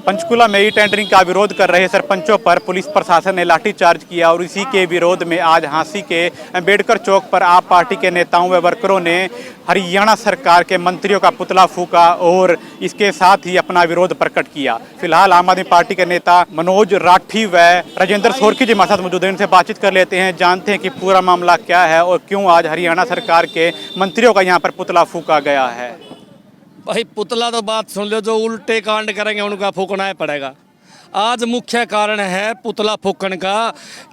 पंचकुला में e tendering का विरोध कर रहे सरपंचों पर पुलिस प्रशासन ने लाठीचार्ज किया और इसी के विरोध में आज झांसी के अम्बेडकर चौक पर आप पार्टी के नेताओं व वर्करों ने हरियाणा सरकार के मंत्रियों का पुतला फूंका और इसके साथ ही अपना विरोध प्रकट किया। फिलहाल आम आदमी पार्टी के नेता मनोज राठी व राजेंद्र सोरकी जी हमारे साथ मौजूद हैं, इनसे बातचीत कर लेते हैं, जानते हैं कि पूरा मामला क्या है और क्यों आज हरियाणा सरकार के मंत्रियों का यहाँ पर पुतला फूंका गया है। भाई पुतला तो बात सुन लो, जो उल्टे कांड करेंगे उनका फूकना ही पड़ेगा। आज मुख्य कारण है पुतला फूकन का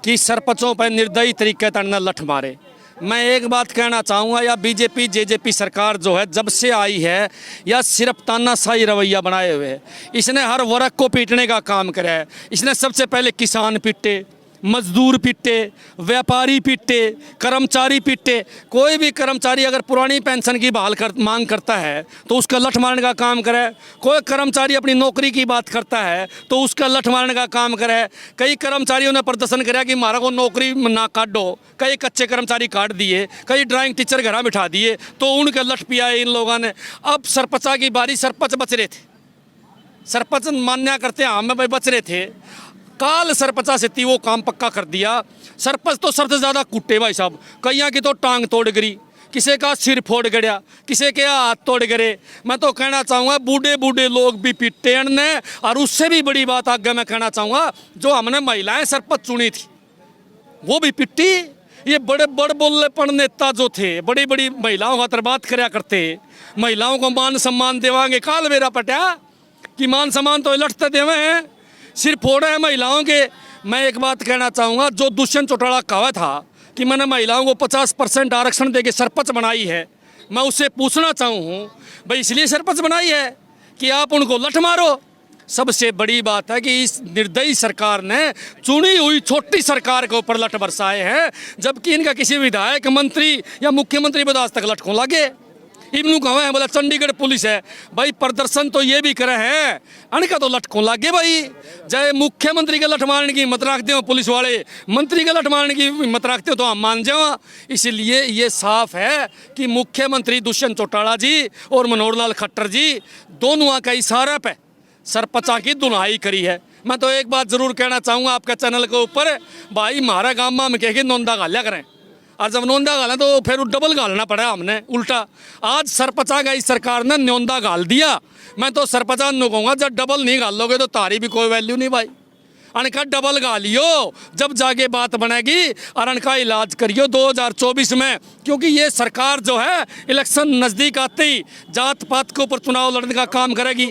कि सरपंचों पर निर्दयी तरीके से लठ मारे। मैं एक बात कहना चाहूँगा, या बीजेपी जेजेपी सरकार जो है जब से आई है या सिर्फ तानाशाही रवैया बनाए हुए है। इसने हर वर्ग को पीटने का काम करा है। इसने सबसे पहले किसान पीटे, मजदूर पीटे, व्यापारी पीटे, कर्मचारी पीटे। कोई भी कर्मचारी अगर पुरानी पेंशन की मांग करता है तो उसका लठ मारने का काम करे। कोई कर्मचारी अपनी नौकरी की बात करता है तो उसका लठ मारने का काम करे। कई कर्मचारियों ने प्रदर्शन कराया कि हमारा को नौकरी ना काटो, कई कच्चे कर्मचारी काट दिए, कई ड्राइंग टीचर घर बिठा दिए, तो उनके लठ पिया इन लोगों ने। अब सरपंचा की बारी, सरपंच बच रहे थे, सरपंच मान्या करते हैं हम भाई बच रहे थे। काल सरपंचा से वो काम पक्का कर दिया। सरपंच तो सबसे ज़्यादा कुट्टे भाई साहब, कईया की तो टांग तोड़ गिरी, किसी का सिर फोड़ गया, किसी के हाथ तोड़ गए। मैं तो कहना चाहूँगा बूढ़े बूढ़े लोग भी पीटे ने। और उससे भी बड़ी बात आगे मैं कहना चाहूँगा, जो हमने महिलाएं सरपंच चुनी थी वो भी पिट्टी। ये बड़े बड़ बोलेपन नेता जो थे, बड़ी बड़ी महिलाओं का तरबाद कराया करते, महिलाओं को मान सम्मान देवांगे। काल मेरा पटा कि मान सम्मान तो लटते देवे हैं, सिर फोड़े हैं महिलाओं के। मैं एक बात कहना चाहूँगा, जो दुष्यंत चौटाला कहा था कि मैंने महिलाओं को 50% आरक्षण देके सरपंच बनाई है, मैं उससे पूछना चाहूँ भाई इसलिए सरपंच बनाई है कि आप उनको लठ मारो? सबसे बड़ी बात है कि इस निर्दयी सरकार ने चुनी हुई छोटी सरकार के ऊपर लठ बरसाए हैं, जबकि इनका किसी विधायक, मंत्री या मुख्यमंत्री पद आज तक लठ को लागे। इबनू कहा है बोला चंडीगढ़ पुलिस है भाई, प्रदर्शन तो ये भी करे हैं, अनका तो लटकों लागे भाई। चाहे मुख्यमंत्री के लठ मारने की हिम्मत रखते हो पुलिस वाले, मंत्री के लठ मारने की हिम्मत रखते हो तो हम मान जाओ। इसलिए ये साफ है कि मुख्यमंत्री दुष्यंत चौटाला जी और मनोहर लाल खट्टर जी दोनों का इशारा पे सरपंचा की दुनाई करी है। मैं तो एक बात जरूर कहना चाहूँगा आपके चैनल के ऊपर, भाई हमारा गाँव में हम कह नोंदा गालिया करें, और जब नोंदा गाला तो फिर डबल गालना पड़ा हमने उल्टा। आज सरपंचा का इस सरकार ने न्योंदा गाल दिया। मैं तो सरपंचा नु कहूँगा जब डबल नहीं गाल लोगे तो तारी भी कोई वैल्यू नहीं भाई। अनका डबल गालियो, जब जाके बात बनेगी और अनका इलाज करियो 2024 में, क्योंकि ये सरकार जो है इलेक्शन नज़दीक आते ही जात पात के ऊपर चुनाव लड़ने का काम करेगी,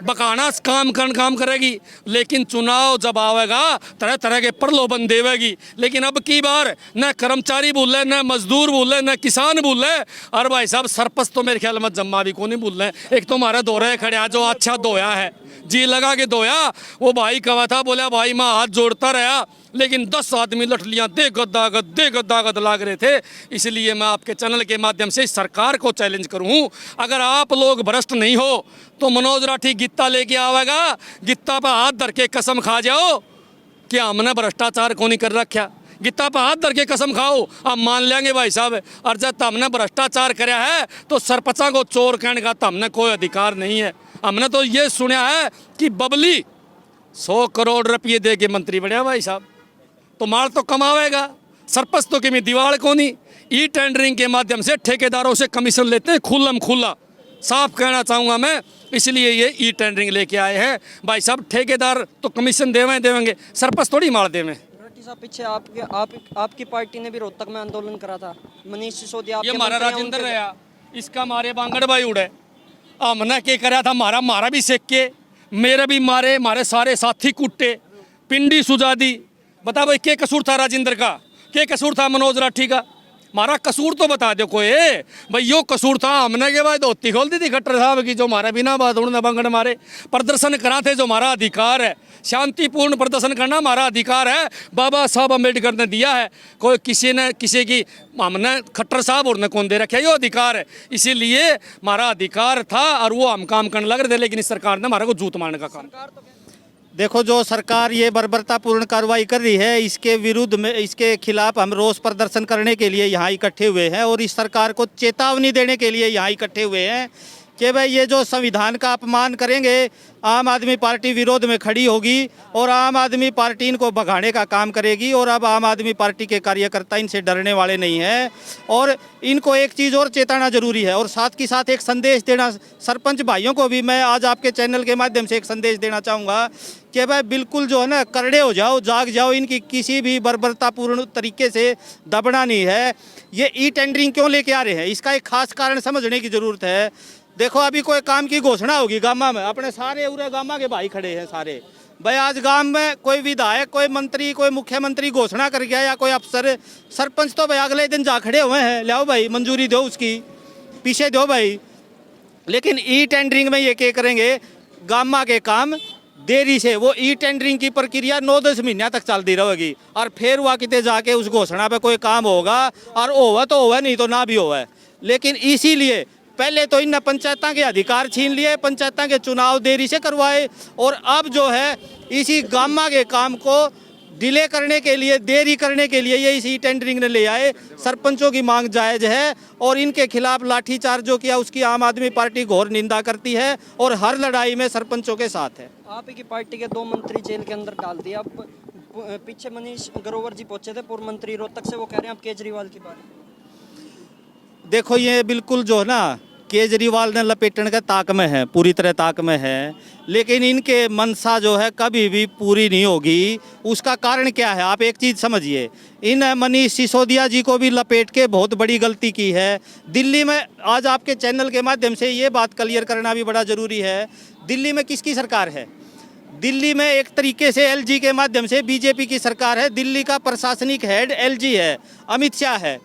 बकाना काम करेगी। लेकिन चुनाव जब आवेगा तरह तरह के प्रलोभन देवेगी। लेकिन अब की बार न कर्मचारी भूल न मजदूर भूल न किसान भूल। और भाई साहब सरपंच तो मेरे ख्याल में जम्मा भी को नहीं भूल रहे। एक तो हमारे दोहरे खड़े जो अच्छा धोया है, जी लगा के धोया, वो भाई कहा था, बोला भाई मैं हाथ जोड़ता रहा, लेकिन 10 आदमी लठलियाँ दे गद्दागद लाग रहे थे। इसलिए मैं आपके चैनल के माध्यम से सरकार को चैलेंज करूँ, अगर आप लोग भ्रष्ट नहीं हो तो मनोज राठी गित्ता लेके आवेगा, गित्ता पर हाथ धर के कसम खा जाओ कि हमने भ्रष्टाचार को नहीं कर रखा। गित्ता पर हाथ धर के कसम खाओ, आप मान लेंगे भाई साहब। और जब हमने भ्रष्टाचार कराया है तो सरपंचा को चोर कहने का तो हमने कोई अधिकार नहीं है। हमने तो ये सुना है कि बबली 100 करोड़ रुपये दे के मंत्री बढ़िया भाई साहब, तो माल तो कमावेगा। सरपंच तो कि दीवार को नहीं, ई टेंडरिंग के माध्यम से ठेकेदारों से कमीशन लेते हैं खुल्लम खुल्ला, साफ कहना चाहूँगा मैं। इसलिए ये ई टेंडरिंग लेके आए हैं भाई साहब। ठेकेदार तो कमीशन देवें, सरपंच थोड़ी मार देवें। साहब पीछे आपकी पार्टी ने भी रोहतक में आंदोलन करा था, मनीष सिसोदिया ये हमारा राजेंद्र रहा, इसका मारे बांगड़ भाई उड़े। हमने क्या करा था, मारा भी सेक के, मेरे भी मारे सारे साथी कुट्टे, पिंडी सुझा दी। बता भाई क्या कसूर था राजेंद्र का, क्या कसूर था मनोज राठी का? हमारा कसूर तो बता दो कोई भाई, यो कसूर था हमने के बाद धोती खोल दी थी खट्टर साहब की, जो हमारा बिना बात उड़ने बंगड़ मारे प्रदर्शन करा थे, जो हमारा अधिकार है, शांतिपूर्ण प्रदर्शन करना हमारा अधिकार है, बाबा साहब अम्बेडकर ने दिया है। कोई किसी की हमने खट्टर साहब और ने कौन दे रखे, यो अधिकार है। इसीलिए हमारा अधिकार था और वो हम काम करने लग रहे थे, लेकिन इस सरकार ने हमारे को जूत मारने का काम। देखो, जो सरकार ये बर्बरतापूर्ण कार्रवाई कर रही है, इसके विरुद्ध में, इसके खिलाफ हम रोष प्रदर्शन करने के लिए यहाँ इकट्ठे हुए हैं और इस सरकार को चेतावनी देने के लिए यहाँ इकट्ठे हुए हैं कि भाई ये जो संविधान का अपमान करेंगे, आम आदमी पार्टी विरोध में खड़ी होगी और आम आदमी पार्टी इनको भगाने का काम करेगी। और अब आम आदमी पार्टी के कार्यकर्ता इनसे डरने वाले नहीं हैं और इनको एक चीज़ और चेताना जरूरी है और साथ ही साथ एक संदेश देना सरपंच भाइयों को भी मैं आज आपके चैनल के माध्यम से एक संदेश देना चाहूँगा कि भाई बिल्कुल जो है ना करड़े हो जाओ, जाग जाओ। इनकी किसी भी बर्बरतापूर्ण तरीके से दबना नहीं है। ये ई टेंडरिंग क्यों लेके आ रहे हैं, इसका एक खास कारण समझने की ज़रूरत है। देखो अभी कोई काम की घोषणा होगी गामा में, अपने सारे पूरे गामा के भाई खड़े हैं सारे भाई। आज गांव में कोई विधायक, कोई मंत्री, कोई मुख्यमंत्री घोषणा कर गया या कोई अफसर, सरपंच तो भाई अगले दिन जा खड़े हुए हैं, लाओ भाई मंजूरी दो, उसकी पीछे दो भाई। लेकिन ई टेंडरिंग में ये क्या करेंगे, गामा के काम देरी से, वो ई टेंडरिंग की प्रक्रिया 9-10 महीने तक चलती रहेगी और फिर वह कितने जाके उस घोषणा पे कोई काम होगा और होगा तो होगा, नहीं तो ना भी होगा। लेकिन इसीलिए पहले तो इन पंचायतों के अधिकार छीन लिए, पंचायतों के चुनाव देरी से करवाए और अब जो है इसी गामा के काम को डिले करने के लिए, देरी करने के लिए ये इसी टेंडरिंग ने ले आए। सरपंचों की मांग जायज़ है और इनके खिलाफ लाठीचार्ज जो किया उसकी आम आदमी पार्टी घोर निंदा करती है और हर लड़ाई में सरपंचों के साथ है। आप ही की पार्टी के 2 मंत्री जेल के अंदर डाल दिए। अब पीछे मनीष ग्रोवर जी पहुंचे थे, पूर्व मंत्री रोहतक से, वो कह रहे हैं आप केजरीवाल की बात। देखो ये बिल्कुल जो है ना केजरीवाल ने लपेटने के ताक में है, पूरी तरह ताक में है, लेकिन इनके मनसा जो है कभी भी पूरी नहीं होगी। उसका कारण क्या है, आप एक चीज़ समझिए, इन मनीष सिसोदिया जी को भी लपेट के बहुत बड़ी गलती की है। दिल्ली में आज आपके चैनल के माध्यम से ये बात क्लियर करना भी बड़ा ज़रूरी है, दिल्ली में किसकी सरकार है? दिल्ली में एक तरीके से एलजी के माध्यम से बीजेपी की सरकार है। दिल्ली का प्रशासनिक हेड एलजी है, अमित शाह है।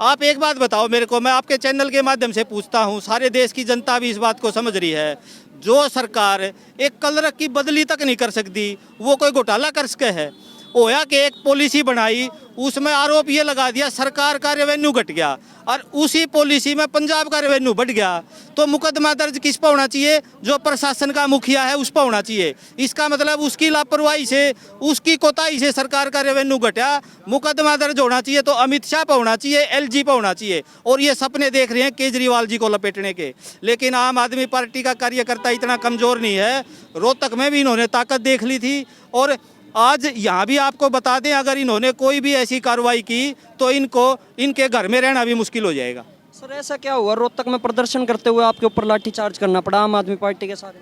आप एक बात बताओ मेरे को, मैं आपके चैनल के माध्यम से पूछता हूँ, सारे देश की जनता भी इस बात को समझ रही है, जो सरकार एक क्लर्क की बदली तक नहीं कर सकती वो कोई घोटाला कर सके है? होया कि एक पॉलिसी बनाई, उसमें आरोप ये लगा दिया सरकार का रेवेन्यू घट गया और उसी पॉलिसी में पंजाब का रेवेन्यू बढ़ गया, तो मुकदमा दर्ज किस पर होना चाहिए? जो प्रशासन का मुखिया है उस पर होना चाहिए। इसका मतलब उसकी लापरवाही से, उसकी कोताही से सरकार का रेवेन्यू घटा, मुकदमा दर्ज होना चाहिए तो अमित शाह पर होना चाहिए, एलजी पर होना चाहिए। और ये सपने देख रहे हैं केजरीवाल जी को लपेटने के। लेकिन आम आदमी पार्टी का कार्यकर्ता इतना कमज़ोर नहीं है, रोहतक में भी इन्होंने ताकत देख ली थी और आज यहाँ भी आपको बता दें, अगर इन्होंने कोई भी ऐसी कार्रवाई की तो इनको इनके घर में रहना भी मुश्किल हो जाएगा। सर ऐसा क्या हुआ, रोहतक में प्रदर्शन करते हुए आपके ऊपर लाठीचार्ज करना पड़ा आम आदमी पार्टी के सारे?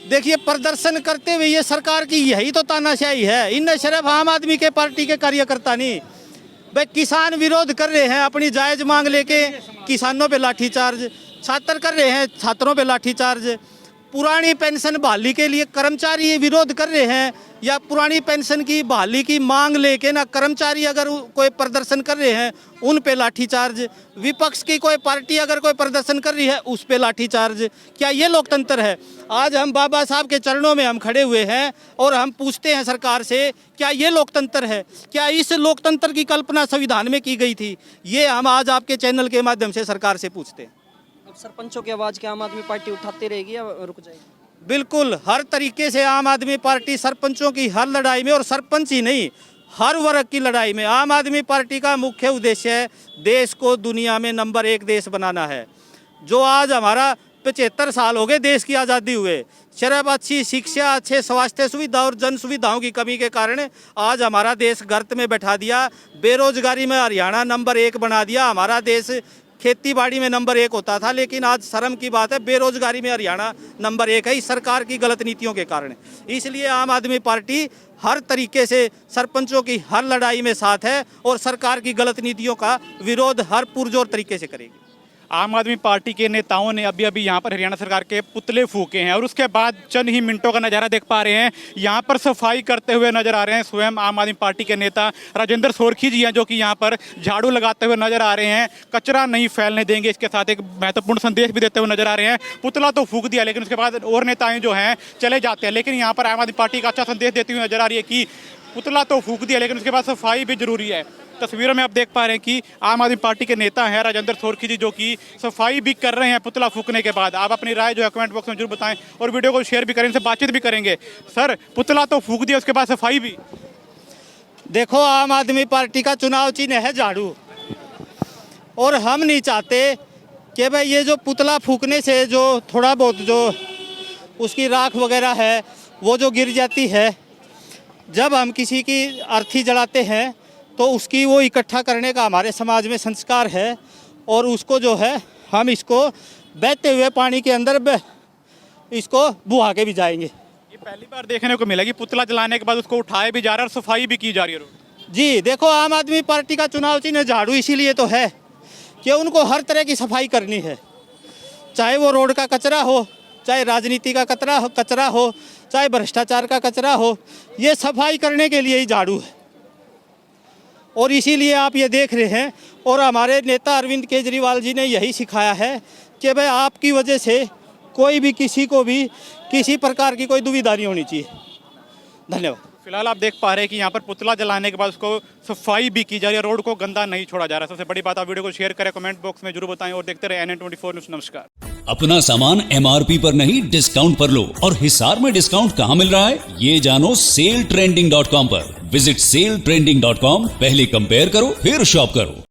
देखिए प्रदर्शन करते हुए ये सरकार की यही तो तानाशाही है। इनने सिर्फ आम आदमी के पार्टी के कार्यकर्ता नहीं, भाई किसान विरोध कर रहे हैं, अपनी जायज़ मांग लेके किसानों पे लाठीचार्ज, छात्र कर रहे हैं, छात्रों पे लाठीचार्ज, पुरानी पेंशन बहाली के लिए कर्मचारी विरोध कर रहे हैं या पुरानी पेंशन की बहाली की मांग लेके ना कर्मचारी अगर कोई प्रदर्शन कर रहे हैं उन पे लाठीचार्ज, विपक्ष की कोई पार्टी अगर कोई प्रदर्शन कर रही है उस पे लाठीचार्ज। क्या ये लोकतंत्र है? आज हम बाबा साहब के चरणों में हम खड़े हुए हैं और हम पूछते हैं सरकार से, क्या ये लोकतंत्र है? क्या इस लोकतंत्र की कल्पना संविधान में की गई थी? ये हम आज आपके चैनल के माध्यम से सरकार से पूछते हैं। सरपंचों की आवाज़ क्या आम आदमी पार्टी उठाती रहेगी या रुक जाएगी? बिल्कुल हर तरीके से आम आदमी पार्टी सरपंचों की हर लड़ाई में, और सरपंच ही नहीं हर वर्ग की लड़ाई में, आम आदमी पार्टी का मुख्य उद्देश्य है देश को दुनिया में नंबर 1 देश बनाना है। जो आज हमारा 75 साल हो गए देश की आज़ादी हुए, सिर्फ अच्छी शिक्षा, अच्छे स्वास्थ्य सुविधा और जन सुविधाओं की कमी के कारण आज हमारा देश गर्त में बैठा दिया। बेरोजगारी में हरियाणा नंबर 1 बना दिया। हमारा देश खेती बाड़ी में नंबर 1 होता था, लेकिन आज शर्म की बात है बेरोजगारी में हरियाणा नंबर 1 है, इस सरकार की गलत नीतियों के कारण। इसलिए आम आदमी पार्टी हर तरीके से सरपंचों की हर लड़ाई में साथ है और सरकार की गलत नीतियों का विरोध हर पुरजोर तरीके से करेगी। आम आदमी पार्टी के नेताओं ने अभी अभी यहाँ पर हरियाणा सरकार के पुतले फूके हैं और उसके बाद चंद ही मिनटों का नज़ारा देख पा रहे हैं, यहाँ पर सफाई करते हुए नजर आ रहे हैं स्वयं आम आदमी पार्टी के नेता राजेंद्र सोरखी जी हैं, जो कि यहाँ पर झाड़ू लगाते हुए नजर आ रहे हैं। कचरा नहीं फैलने देंगे, इसके साथ एक महत्वपूर्ण संदेश भी देते हुए नजर आ रहे हैं। पुतला तो फूक दिया, लेकिन उसके बाद और नेताएं जो हैं चले जाते हैं, लेकिन यहाँ पर आम आदमी पार्टी का अच्छा संदेश देती हुई नजर आ रही है कि पुतला तो फूक दिया, लेकिन उसके बाद सफाई भी जरूरी है। तस्वीरों में आप देख पा रहे हैं कि आम आदमी पार्टी के नेता हैं राजेंद्र सोरखी जी, जो कि सफाई भी कर रहे हैं पुतला फूकने के बाद। आप अपनी राय जो है कमेंट बॉक्स में जरूर बताएं और वीडियो को शेयर भी करें, इनसे बातचीत भी करेंगे। सर, पुतला तो फूक दिया, उसके बाद सफाई भी। देखो आम आदमी पार्टी का चुनाव चिन्ह है झाड़ू, और हम नहीं चाहते कि भाई ये जो पुतला फूकने से जो थोड़ा बहुत जो उसकी राख वगैरह है वो जो गिर जाती है, जब हम किसी की अर्थी जलाते हैं तो उसकी वो इकट्ठा करने का हमारे समाज में संस्कार है, और उसको जो है हम इसको बहते हुए पानी के अंदर इसको बुहा के भी जाएंगे। ये पहली बार देखने को मिला कि पुतला जलाने के बाद उसको उठाया भी जा रहा है और सफाई भी की जा रही है रोड। जी देखो, आम आदमी पार्टी का चुनाव चिन्ह झाड़ू इसीलिए तो है कि उनको हर तरह की सफाई करनी है, चाहे वो रोड का कचरा हो, चाहे राजनीति का कचरा हो, चाहे भ्रष्टाचार का कचरा हो, ये सफाई करने के लिए ही झाड़ू है। और इसीलिए आप ये देख रहे हैं, और हमारे नेता अरविंद केजरीवाल जी ने यही सिखाया है कि भाई आपकी वजह से कोई भी किसी को भी किसी प्रकार की कोई दुविधा नहीं होनी चाहिए। धन्यवाद। फिलहाल आप देख पा रहे हैं कि यहाँ पर पुतला जलाने के बाद उसको सफाई भी की जा रही है, रोड को गंदा नहीं छोड़ा जा रहा है। सबसे बड़ी बात, आप वीडियो को शेयर करें, कमेंट बॉक्स में जरूर बताएं और देखते रहे NN24 न्यूज़। नमस्कार। अपना सामान MRP पर नहीं डिस्काउंट पर लो, और हिसार में डिस्काउंट कहाँ मिल रहा है ये जानो SaleTrending.com पर। विजिट SaleTrending.com, पहले कंपेयर करो फिर शॉप करो।